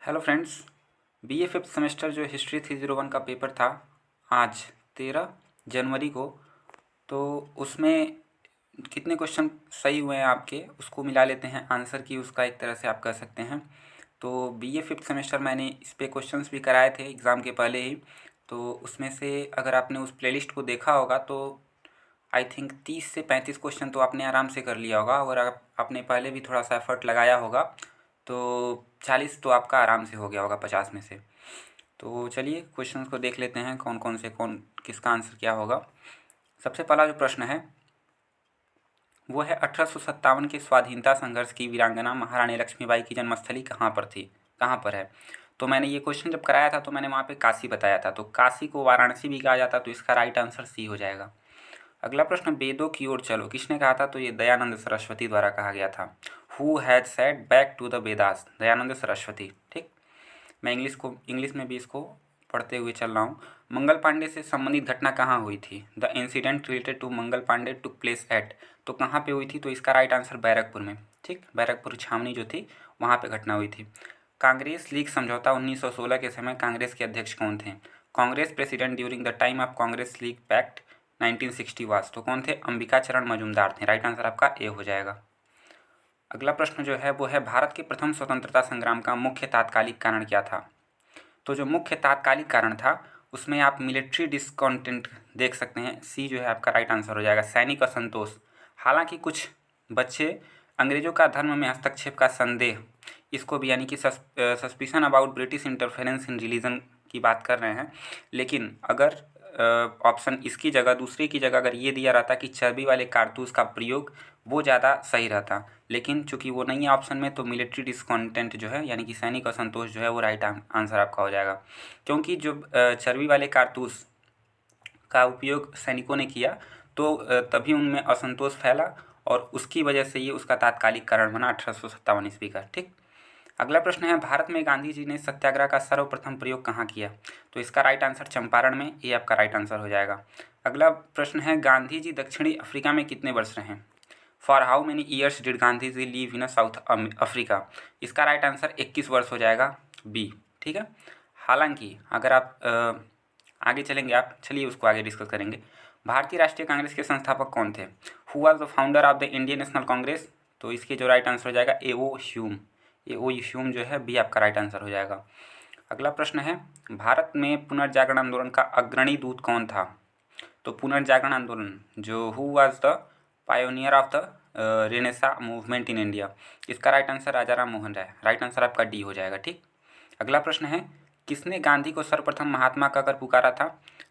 Hello friends, BA fifth semester जो history 301 का paper था आज 13 जनवरी को, तो उसमें कितने क्वेश्चन सही हुए हैं आपके उसको मिला लेते हैं। आंसर की उसका एक तरह से आप कह सकते हैं। तो बीए फिफ्थ सेमेस्टर मैंने इस पे क्वेश्चंस भी कराए थे एग्ज़ाम के पहले ही। तो उसमें से अगर आपने उस प्लेलिस्ट को देखा होगा तो आई थिंक 30 से 35 क्वेश्चन तो आपने आराम से कर लिया होगा। और आपने पहले भी थोड़ा सा एफर्ट लगाया होगा तो 40 तो आपका आराम से हो गया होगा 50 में से। तो चलिए क्वेश्चंस को देख लेते हैं कौन कौन से कौन किसका आंसर क्या होगा। सबसे पहला जो प्रश्न है वो है 1857 के स्वाधीनता संघर्ष की वीरांगना महारानी लक्ष्मीबाई की जन्मस्थली कहाँ पर थी, कहाँ पर है। तो मैंने ये क्वेश्चन जब कराया था तो मैंने वहाँ पे काशी बताया था, तो काशी को वाराणसी भी कहा जाता, तो इसका राइट आंसर सी हो जाएगा। अगला प्रश्न, वेदों की ओर चलो किसने कहा था, तो ये दयानंद सरस्वती द्वारा कहा गया था। Who has said back to the Vedas, Dayanand Saraswati. ठीक, मैं इंग्लिश में भी इसको पढ़ते हुए चल रहा हूँ। मंगल पांडे से संबंधित घटना कहाँ हुई थी, the incident related to Mangal Pandey took place at, तो कहाँ पे हुई थी, तो इसका राइट आंसर बैरकपुर में। ठीक, बैरकपुर छावनी जो थी वहाँ पे घटना हुई थी। कांग्रेस लीग समझौता 1916 के समय कांग्रेस के अध्यक्ष कौन थे। Congress president during the time of Congress league pact 1960 was, तो कौन थे, अंबिका चरण मजूमदार थे। राइट आंसर आपका ए हो जाएगा। अगला प्रश्न जो है वो है भारत के प्रथम स्वतंत्रता संग्राम का मुख्य तात्कालिक कारण क्या था। तो जो मुख्य तात्कालिक कारण था उसमें आप मिलिट्री डिस्कॉन्टेंट देख सकते हैं, सी जो है आपका राइट आंसर हो जाएगा। सैनिक असंतोष। हालांकि कुछ बच्चे अंग्रेजों का धर्म में हस्तक्षेप का संदेह, इसको भी यानी कि suspicion about British interference in religion की बात कर रहे हैं। लेकिन अगर ऑप्शन इसकी जगह दूसरे की जगह अगर ये दिया रहता कि चर्बी वाले कारतूस का प्रयोग, वो ज़्यादा सही रहता। लेकिन चूंकि वो नहीं है ऑप्शन में, तो मिलिट्री डिस्कॉन्टेंट जो है यानी कि सैनिक असंतोष जो है वो राइट आंसर आपका हो जाएगा। क्योंकि जो चर्बी वाले कारतूस का उपयोग सैनिकों ने किया तो तभी उनमें असंतोष फैला और उसकी वजह से ये उसका तात्कालिक कारण बना 1857 ईस्वी का। ठीक, अगला प्रश्न है भारत में गांधी जी ने सत्याग्रह का सर्वप्रथम प्रयोग कहाँ किया, तो इसका राइट आंसर चंपारण में, ये आपका राइट आंसर हो जाएगा। अगला प्रश्न है गांधी जी दक्षिणी अफ्रीका में कितने वर्ष रहे। For how many years did Gandhi ji live in South Africa, इसका राइट आंसर 21 वर्ष हो जाएगा, बी। ठीक है, हालांकि अगर आप आगे चलेंगे, आप चलिए उसको आगे डिस्कस करेंगे। भारतीय राष्ट्रीय कांग्रेस के संस्थापक कौन थे। Who was the founder of the Indian National Congress, तो इसके जो राइट आंसर हो जाएगा ए.ओ. ह्यूम। ए.ओ. ह्यूम जो है बी आपका राइट आंसर हो जाएगा। अगला प्रश्न है भारत में पुनर्जागरण आंदोलन का अग्रणी दूत कौन था। तो पुनर्जागरण आंदोलन जो who was the pioneer of the Renaissance movement in India, इसका राइट आंसर राजा राम मोहन राय। राइट आंसर आपका डी हो जाएगा। ठीक, अगला प्रश्न है किसने गांधी को सर्वप्रथम महात्मा कहकर पुकारा था।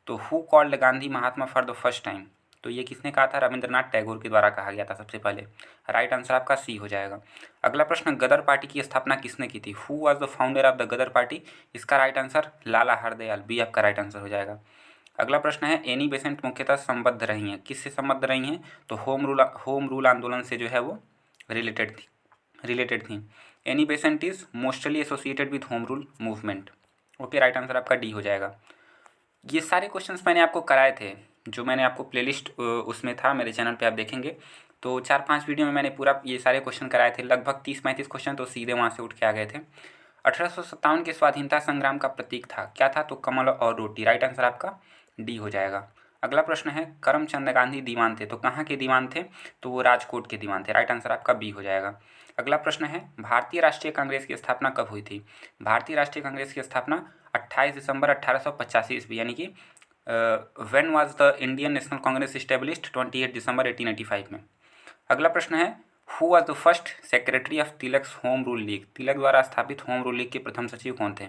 तो who called Gandhi Mahatma for the first time, तो ये किसने कहा था, रविंद्रनाथ टैगोर के द्वारा कहा गया था सबसे पहले। राइट आंसर आपका सी हो जाएगा। अगला प्रश्न, गदर पार्टी की स्थापना किसने की थी। Who was the founder of the Ghadar party, इसका right answer Lala Hardayal, B आपका राइट आंसर हो जाएगा। अगला प्रश्न है एनी बेसेंट मुख्यतः संबद्ध रही हैं, किससे संबद्ध रही हैं, तो होम रूल आंदोलन से जो है वो रिलेटेड थी। Annie Besant is mostly associated with home rule movement. Okay, right answer आपका डी हो जाएगा। ये सारे क्वेश्चंस मैंने आपको कराए थे, जो मैंने आपको प्लेलिस्ट उसमें था मेरे चैनल पे आप देखेंगे। तो 4-5 वीडियो में मैंने पूरा ये सारे क्वेश्चन कराए थे, लगभग 30-35 क्वेश्चन तो सीधे वहाँ से उठ के आ गए थे। 1857 के स्वाधीनता संग्राम का प्रतीक था, क्या था, तो कमल और रोटी। राइट आंसर आपका डी हो जाएगा। अगला प्रश्न है करमचंद गांधी दीवान थे, तो कहाँ के दीवान थे, तो वो राजकोट के दीवान थे। राइट आंसर आपका बी हो जाएगा। अगला प्रश्न है भारतीय राष्ट्रीय कांग्रेस की स्थापना कब हुई थी। भारतीय राष्ट्रीय कांग्रेस की स्थापना 28 दिसंबर 1885 ईस्वी, यानी कि when was the Indian National Congress established, 28 दिसंबर 1885 में। अगला प्रश्न है who was the first secretary of Tilak's home rule league, Tilak द्वारा स्थापित होम रूल लीग के प्रथम सचिव कौन थे।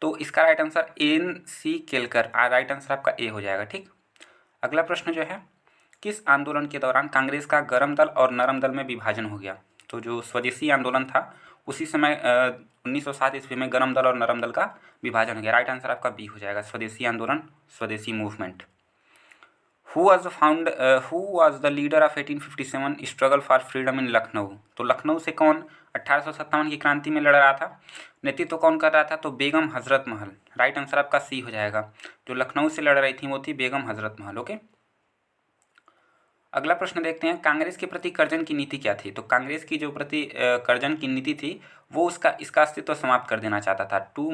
तो इसका right answer N.C. Kelkar, right answer आपका ए हो जाएगा। ठीक, अगला प्रश्न जो है किस आंदोलन के दौरान कांग्रेस का गरम दल और नरम दल में विभाजन हो गया। तो जो स्वदेशी आंदोलन था उसी समय 1907 ईस्वी में गरम दल और नरम दल का विभाजन हो गया। राइट आंसर आपका बी हो जाएगा, स्वदेशी आंदोलन, स्वदेशी movement. Who was the leader of 1857 struggle for freedom इन लखनऊ, तो लखनऊ से कौन 1857 की क्रांति में लड़ रहा था, नेतृत्व कौन कर रहा था, तो बेगम हजरत महल। राइट आंसर आपका सी हो जाएगा, जो लखनऊ से लड़ रही थी वो थी बेगम हजरत महल। ओके, अगला प्रश्न देखते हैं, कांग्रेस के प्रति कर्जन की नीति क्या थी। तो कांग्रेस की जो प्रति कर्जन की नीति थी वो इसका अस्तित्व समाप्त कर देना चाहता था। To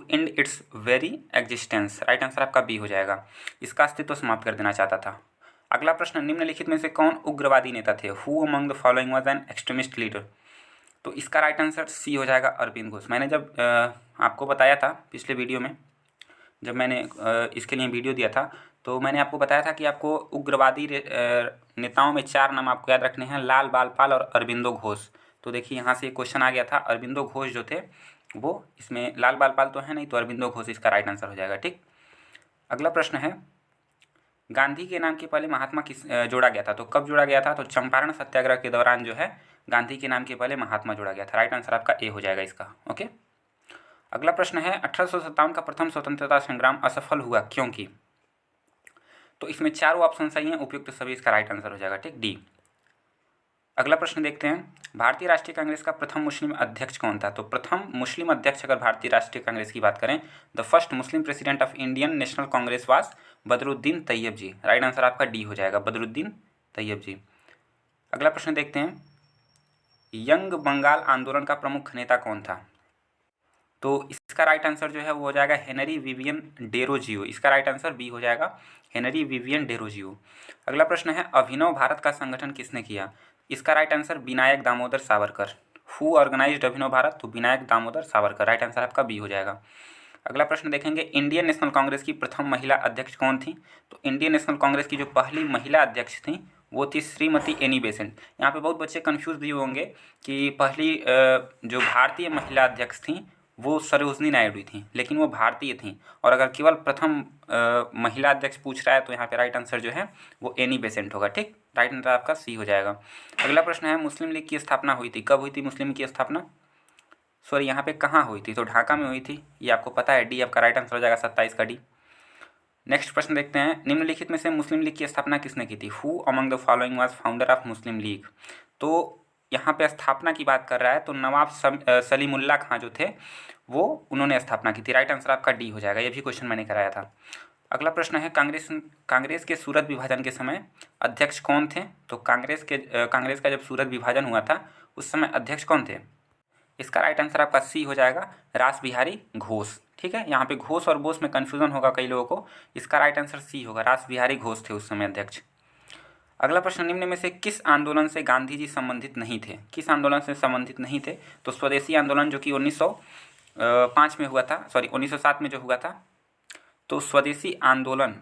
end its very existence. Right answer आपका बी हो जाएगा, इसका अस्तित्व समाप्त कर देना चाहता था। अगला प्रश्न, निम्नलिखित में से कौन उग्रवादी नेता थे। Who among the following was an extremist leader. तो इसका राइट आंसर सी हो जाएगा, अरविंद घोष। मैंने जब आपको बताया था पिछले वीडियो में, जब मैंने इसके लिए वीडियो दिया था, तो मैंने आपको बताया था कि आपको उग्रवादी नेताओं में 4 नाम आपको याद रखने हैं, लाल बालपाल और अरविंदो घोष। तो देखिए यहाँ से क्वेश्चन आ गया था, अरविंदो घोष जो थे वो इसमें, लाल बालपाल तो है नहीं, तो अरविंदो घोष इसका राइट आंसर हो जाएगा। ठीक, अगला प्रश्न है, गांधी के नाम के पहले महात्मा किस जोड़ा गया था। तो कब जोड़ा गया था। तो चंपारण सत्याग्रह के दौरान जो है गांधी के नाम के पहले महात्मा जोड़ा गया था। राइट आंसर आपका ए हो जाएगा इसका। ओके, अगला प्रश्न है, 1857 का प्रथम स्वतंत्रता संग्राम असफल हुआ क्योंकि। तो इसमें चारों ऑप्शन सही हैं, उपयुक्त सभी इसका राइट आंसर हो जाएगा। ठीक, डी। अगला प्रश्न देखते हैं, भारतीय राष्ट्रीय कांग्रेस का प्रथम मुस्लिम अध्यक्ष कौन था। तो प्रथम मुस्लिम अध्यक्ष अगर भारतीय राष्ट्रीय कांग्रेस की बात करें, the first Muslim president of Indian National Congress was Badruddin Tyab ji. Right answer आपका डी हो जाएगा, बदरुद्दीन तैयब जी। अगला प्रश्न देखते हैं, यंग बंगाल आंदोलन का प्रमुख नेता कौन था। तो इसका राइट आंसर जो है वो हो जाएगा हेनरी विवियन डेरोजियो। इसका राइट आंसर बी हो जाएगा, हेनरी विवियन डेरोजियो। अगला प्रश्न है, अभिनव भारत का संगठन किसने किया। इसका right answer Vinayak Damodar Savarkar. Who organized Abhinav Bharat. तो विनायक दामोदर सावरकर। राइट आंसर आपका बी हो जाएगा। अगला प्रश्न देखेंगे, इंडियन नेशनल कांग्रेस की प्रथम महिला अध्यक्ष कौन थी। तो इंडियन नेशनल कांग्रेस की जो पहली महिला अध्यक्ष थी वो थी श्रीमती एनी बेसेंट। यहाँ पे बहुत बच्चे कंफ्यूज भी होंगे कि पहली जो भारतीय महिला अध्यक्ष थी वो सरोजनी नायडू थी, लेकिन वो भारतीय थी। और अगर केवल प्रथम महिला अध्यक्ष पूछ रहा है तो यहाँ पे राइट आंसर जो है वो एनी बेसेंट होगा। ठीक, राइट आंसर आपका सी हो जाएगा। अगला प्रश्न है, मुस्लिम लीग की स्थापना हुई थी, कब हुई थी मुस्लिम लीग की स्थापना। सॉरी, यहाँ पे कहाँ हुई थी। तो ढाका में हुई थी, ये आपको पता है, डी आपका राइट आंसर हो जाएगा, 27 का डी। नेक्स्ट प्रश्न देखते हैं, निम्नलिखित में से मुस्लिम लीग की स्थापना किसने की थी। Who among the following was founder of Muslim league. तो यहाँ पे स्थापना की बात कर रहा है, तो नवाब सलीमुल्लाह खां जो थे वो उन्होंने स्थापना की थी। राइट आंसर आपका डी हो जाएगा, ये भी क्वेश्चन मैंने कराया था। अगला प्रश्न है, कांग्रेस के सूरत विभाजन के समय अध्यक्ष कौन थे। तो कांग्रेस का जब सूरत विभाजन हुआ था उस समय अध्यक्ष कौन थे। इसका राइट आंसर आपका सी हो जाएगा, रास बिहारी घोष। ठीक है, यहाँ पे घोष और बोस में कन्फ्यूजन होगा कई लोगों को, इसका राइट आंसर सी होगा, रास बिहारी घोष थे उस समय अध्यक्ष। अगला प्रश्न, निम्न में से किस आंदोलन से गांधी जी संबंधित नहीं थे। किस आंदोलन से संबंधित नहीं थे। तो स्वदेशी आंदोलन जो कि 1905 में हुआ था, सॉरी 1907 में जो हुआ था। तो स्वदेशी आंदोलन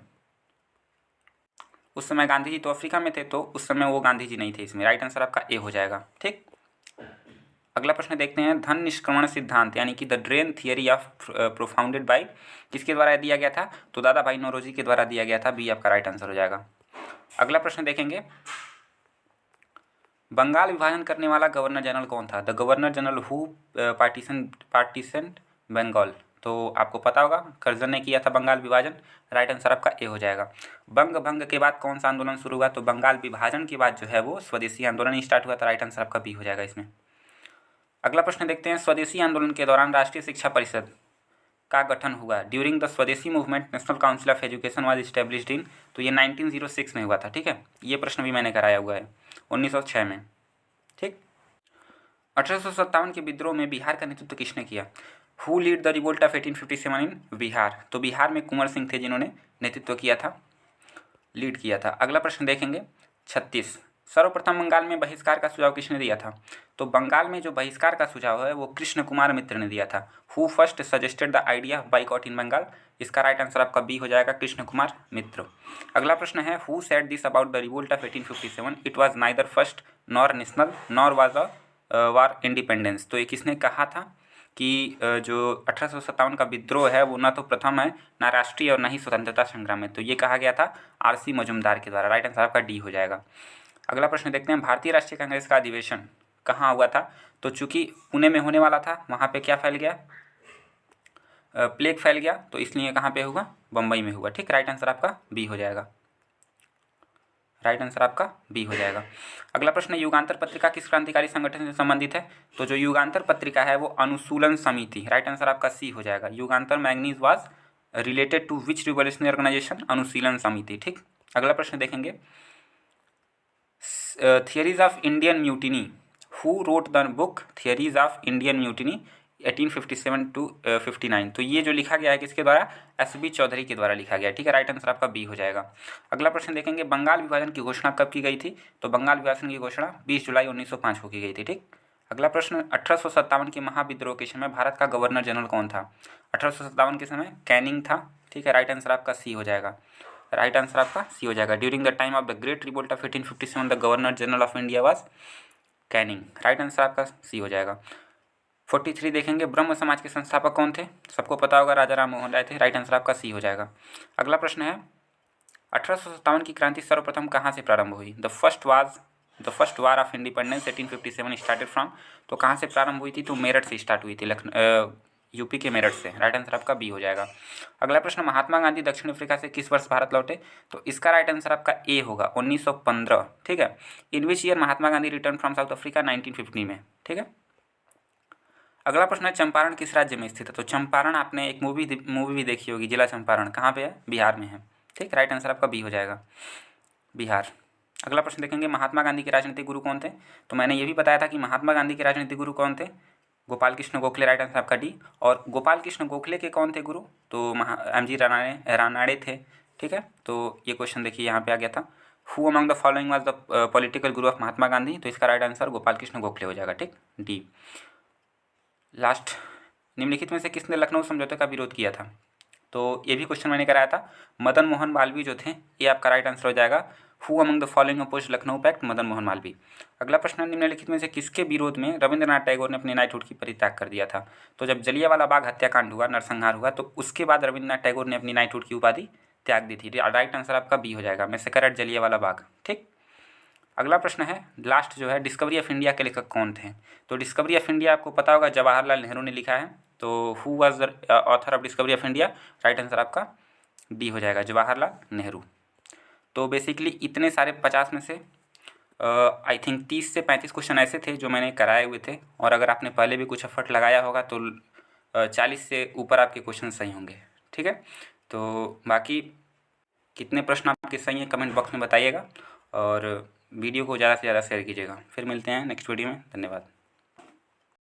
उस समय गांधी जी तो अफ्रीका में थे, तो उस समय वो गांधी जी नहीं थे इसमें। राइट आंसर आपका ए हो जाएगा। ठीक, अगला प्रश्न देखते हैं, धन निष्क्रमण सिद्धांत यानी कि the drain theory of propounded by किसके द्वारा दिया गया था। तो दादा भाई नौरोजी के द्वारा दिया गया था, बी आपका राइट आंसर हो जाएगा। अगला प्रश्न देखेंगे, बंगाल विभाजन करने वाला गवर्नर जनरल कौन था। The governor general who partition Bengal. तो आपको पता होगा कर्जन ने किया था बंगाल विभाजन। राइट आंसर आपका ए हो जाएगा। बंग भंग के बाद कौन सा आंदोलन शुरू हुआ। तो बंगाल विभाजन के बाद जो है वो स्वदेशी आंदोलन स्टार्ट हुआ था। राइट आंसर आपका बी हो जाएगा इसमें। अगला प्रश्न देखते हैं, स्वदेशी आंदोलन के दौरान राष्ट्रीय शिक्षा परिषद का गठन हुआ। ड्यूरिंग द स्वदेशी movement national council of education was established in. तो ये 1906 में हुआ था। ठीक है, ये प्रश्न भी मैंने कराया हुआ है 1906 में। ठीक, 1857 के विद्रोह में बिहार का नेतृत्व किसने किया। Who lead the revolt of 1857 इन बिहार। तो बिहार में कुंवर सिंह थे जिन्होंने नेतृत्व किया था, लीड किया था। अगला प्रश्न देखेंगे, 36, सर्वप्रथम बंगाल में बहिष्कार का सुझाव किसने दिया था। तो बंगाल में जो बहिष्कार का सुझाव है वो कृष्ण कुमार मित्र ने दिया था। Who first suggested the idea of boycott in Bengal. इसका राइट आंसर आपका बी हो जाएगा, कृष्ण कुमार मित्र। अगला प्रश्न है, who said this about the revolt of 1857। It was neither first nor national nor was a war independence. तो ये किसने कहा था कि जो 1857 का विद्रोह है वो ना तो प्रथम है, ना राष्ट्रीय और ना ही स्वतंत्रता संग्राम है। तो ये कहा गया था आरसी मजूमदार के द्वारा। राइट आंसर आपका डी हो जाएगा। अगला प्रश्न देखते हैं, भारतीय राष्ट्रीय कांग्रेस का अधिवेशन कहाँ हुआ था। तो चूंकि पुणे में होने वाला था, वहाँ पे क्या फैल गया, प्लेग फैल गया, तो इसलिए कहाँ पे हुआ, बम्बई में हुआ। ठीक, राइट आंसर आपका बी हो जाएगा। राइट आंसर आपका बी हो जाएगा। अगला प्रश्न, युगांतर पत्रिका किस क्रांतिकारी संगठन से संबंधित है। तो जो युगांतर पत्रिका है वो अनुसूलन समिति। राइट आंसर आपका सी हो जाएगा। Yugantar magazine was related to which revolutionary organization, Anushilan Samiti. ठीक, अगला प्रश्न देखेंगे, theories of Indian mutiny, who wrote the book theories of Indian mutiny 1857 to 59। तो ये जो लिखा गया है किसके द्वारा, एस.बी. चौधरी के द्वारा लिखा गया। ठीक है, राइट आंसर आपका बी हो जाएगा। अगला प्रश्न देखेंगे, बंगाल विभाजन की घोषणा कब की गई थी? तो बंगाल विभाजन की घोषणा 20 जुलाई 1905 को की गई थी। ठीक, अगला प्रश्न, 1857 के महाविद्रोह के समय भारत का गवर्नर जनरल कौन था? 1857 के समय कैनिंग था। ठीक है, राइट आंसर आपका सी हो जाएगा। राइट आंसर आपका सी हो जाएगा। During the time of the great revolt of 1857 the governor general of India was Canning. Right answer आपका सी हो जाएगा। 43 देखेंगे, ब्रह्म समाज के संस्थापक कौन थे? सबको पता होगा, राजा राम मोहन राय थे। राइट आंसर आपका सी हो जाएगा। अगला प्रश्न है, 1857 की क्रांति सर्वप्रथम कहाँ से प्रारंभ हुई? The first war of independence 1857 started from. तो कहाँ से प्रारंभ हुई थी? तो मेरठ से स्टार्ट हुई थी, यूपी के मेरठ से। राइट आंसर आपका बी हो जाएगा। अगला प्रश्न, महात्मा गांधी दक्षिण अफ्रीका से किस वर्ष भारत लौटे? तो इसका राइट आंसर आपका ए होगा, 1915। ठीक है, in which year Mahatma Gandhi return from South Africa? 1950 में। ठीक है, अगला प्रश्न है, चंपारण किस राज्य में स्थित है? तो चंपारण आपने एक मूवी भी देखी होगी, जिला चंपारण कहाँ पे है? बिहार में है। ठीक, राइट आंसर आपका बी हो जाएगा, बिहार। अगला प्रश्न देखेंगे, महात्मा गांधी के राजनीतिक गुरु कौन थे? तो मैंने ये भी बताया था कि महात्मा गांधी के राजनीतिक गुरु कौन थे? गोपाल कृष्ण गोखले। राइट आंसर आपका डी। और गोपाल कृष्ण गोखले के कौन थे गुरु? तो एम.जी. रानाडे थे। ठीक है, तो ये क्वेश्चन देखिए यहाँ पे आ गया था, who among the following was the political Guru of Mahatma Gandhi? तो इसका राइट आंसर गोपाल कृष्ण गोखले हो जाएगा। ठीक, डी। लास्ट, निम्नलिखित में से किसने लखनऊ समझौते का विरोध किया था? तो ये भी क्वेश्चन मैंने कराया था, मदन मोहन मालवीय जो थे, ये आपका राइट आंसर हो जाएगा। Who among the following opposed Lucknow pact? Madan Mohan Malviya. अगला प्रश्न, निम्नलिखित में से किसके विरोध में रविंद्रनाथ टैगोर ने अपनी नाइटहुड की परित्याग कर दिया था? तो जब जलियांवाला बाग हत्याकांड हुआ, नरसंहार हुआ, तो उसके बाद रविंद्रनाथ टैगोर ने अपनी नाइटहुड की उपाधि त्याग दी थी। राइट आंसर आपका बी हो जाएगा, मैसेकर एट जलियांवाला बाग। ठीक, अगला प्रश्न है, लास्ट जो है, डिस्कवरी ऑफ इंडिया के लेखक कौन थे? तो डिस्कवरी ऑफ इंडिया आपको पता होगा, जवाहरलाल नेहरू ने लिखा है। तो who was the author of discovery of India? Right answer आपका डी हो जाएगा, जवाहरलाल नेहरू। तो बेसिकली इतने सारे 50 में से आई थिंक 30 से 35 क्वेश्चन ऐसे थे जो मैंने कराए हुए थे, और अगर आपने पहले भी कुछ एफर्ट लगाया होगा तो 40 से ऊपर आपके क्वेश्चन सही होंगे। ठीक है, तो बाकी कितने प्रश्न आपके सही हैं कमेंट बॉक्स में बताइएगा, और वीडियो को ज़्यादा से ज़्यादा शेयर कीजिएगा। फिर मिलते हैं नेक्स्ट वीडियो में। धन्यवाद।